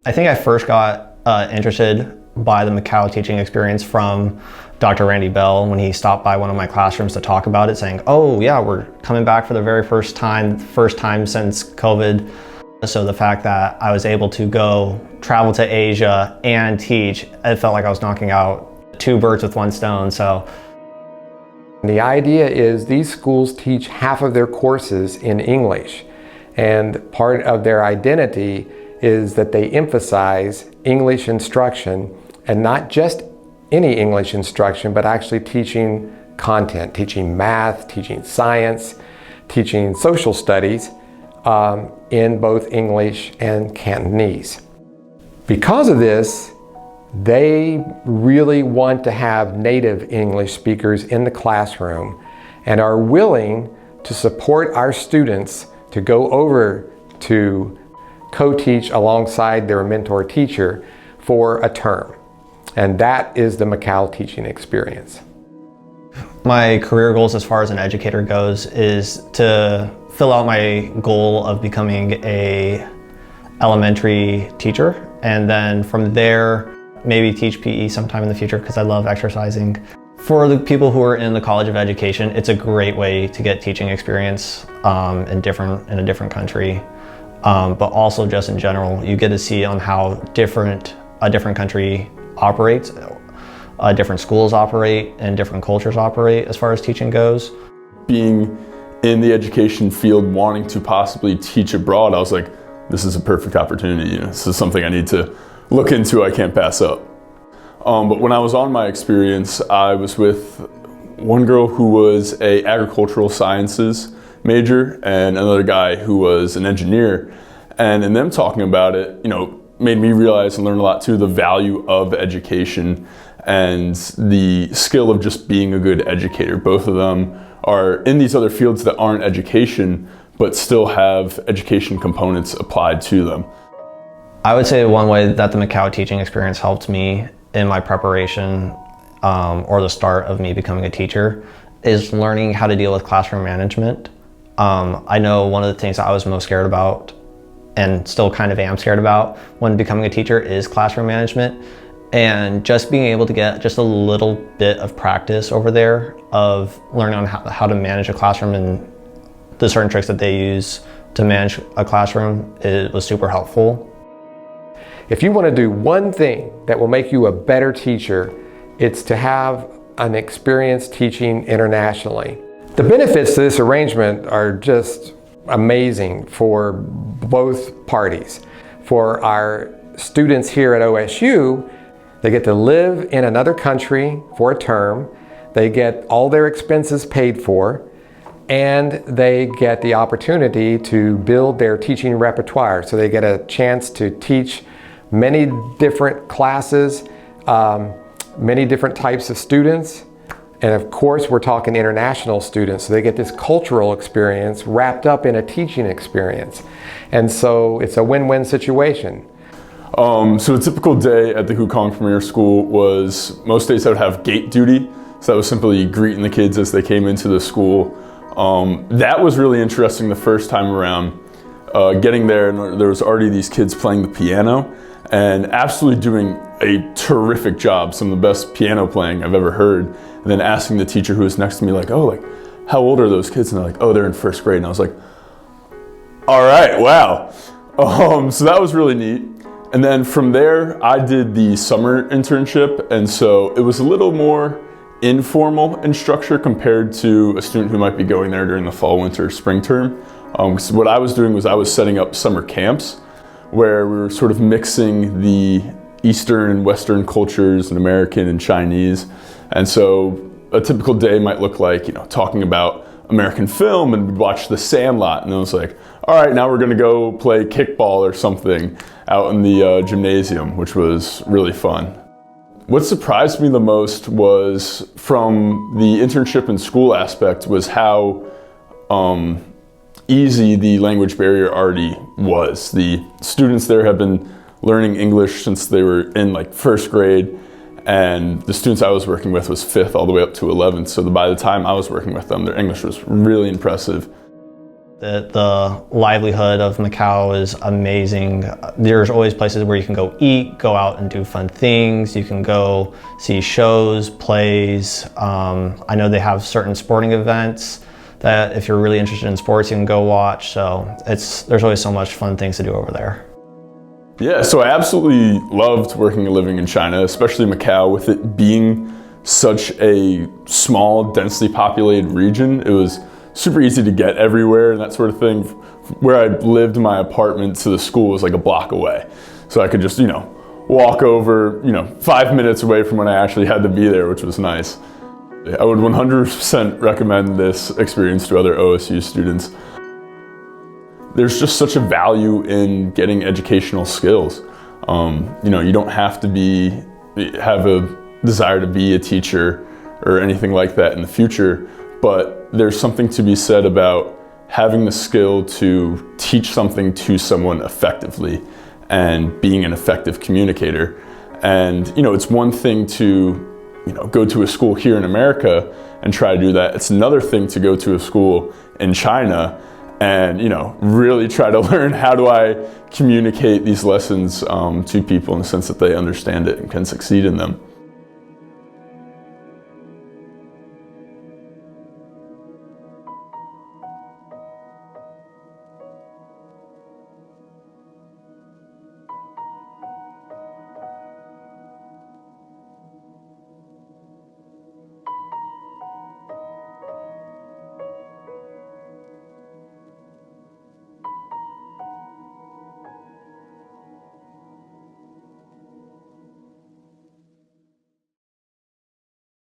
I think I first got interested by the Macau teaching experience from Dr. Randy Bell when he stopped by one of my classrooms to talk about it, saying, oh yeah, we're coming back for the very first time since COVID. So the fact that I was able to go travel to Asia and teach, it felt like I was knocking out two birds with one stone. So the idea is these schools teach half of their courses in English, and part of their identity is that they emphasize English instruction, and not just any English instruction, but actually teaching content, teaching math, teaching science, teaching social studies in both English and Cantonese. Because of this, they really want to have native English speakers in the classroom and are willing to support our students to go over to co-teach alongside their mentor teacher for a term. And that is the Macau teaching experience. My career goals as far as an educator goes is to fill out my goal of becoming a elementary teacher, and then from there maybe teach PE sometime in the future because I love exercising. For the people who are in the College of Education, it's a great way to get teaching experience in a different country. But also just in general, you get to see on how a different country operates, different schools operate, and different cultures operate as far as teaching goes. Being in the education field, wanting to possibly teach abroad, I was like, this is a perfect opportunity. This is something I need to look into, I can't pass up. But when I was on my experience, I was with one girl who was an agricultural sciences major and another guy who was an engineer. And in them talking about it, made me realize and learn a lot too, the value of education and the skill of just being a good educator. Both of them are in these other fields that aren't education, but still have education components applied to them. I would say one way that the Macau teaching experience helped me in my preparation or the start of me becoming a teacher is learning how to deal with classroom management. I know one of the things that I was most scared about, and still kind of am scared about when becoming a teacher, is classroom management. And just being able to get just a little bit of practice over there of learning on how to manage a classroom and the certain tricks that they use to manage a classroom, it was super helpful. If you want to do one thing that will make you a better teacher, it's to have an experience teaching internationally. The benefits to this arrangement are just amazing for both parties. For our students here at OSU, they get to live in another country for a term, they get all their expenses paid for, and they get the opportunity to build their teaching repertoire. So they get a chance to teach many different classes, many different types of students. And of course, we're talking international students, so they get this cultural experience wrapped up in a teaching experience. And so it's a win-win situation. So a typical day at the Hukong Premier School was, most days I would have gate duty. So that was simply greeting the kids as they came into the school. That was really interesting the first time around. Getting there, and there was already these kids playing the piano and absolutely doing a terrific job, some of the best piano playing I've ever heard. And then asking the teacher who was next to me, how old are those kids? And they're like, oh, they're in first grade. And I was like, all right, wow. So that was really neat. And then from there, I did the summer internship. And so it was a little more informal in structure compared to a student who might be going there during the fall, winter, spring term. So what I was doing was I was setting up summer camps where we were sort of mixing the Eastern and Western cultures and American and Chinese. And so a typical day might look like, talking about American film, and we'd watch The Sandlot, and it was like, all right, now we're gonna go play kickball or something out in the gymnasium, which was really fun. What surprised me the most was, from the internship and school aspect, was how easy the language barrier already was. The students there have been learning English since they were in first grade, and the students I was working with was 5th all the way up to 11th. So by the time I was working with them, their English was really impressive. The livelihood of Macau is amazing. There's always places where you can go eat, go out and do fun things. You can go see shows, plays. I know they have certain sporting events that if you're really interested in sports, you can go watch. So there's always so much fun things to do over there. Yeah, so I absolutely loved working and living in China, especially Macau, with it being such a small, densely populated region. It was super easy to get everywhere and that sort of thing. Where I lived, my apartment to the school was like a block away. So I could just, walk over, 5 minutes away from when I actually had to be there, which was nice. I would 100% recommend this experience to other OSU students. There's just such a value in getting educational skills. You don't have to have a desire to be a teacher or anything like that in the future, but there's something to be said about having the skill to teach something to someone effectively and being an effective communicator. And it's one thing to go to a school here in America and try to do that. It's another thing to go to a school in China and really try to learn, how do I communicate these lessons to people in the sense that they understand it and can succeed in them.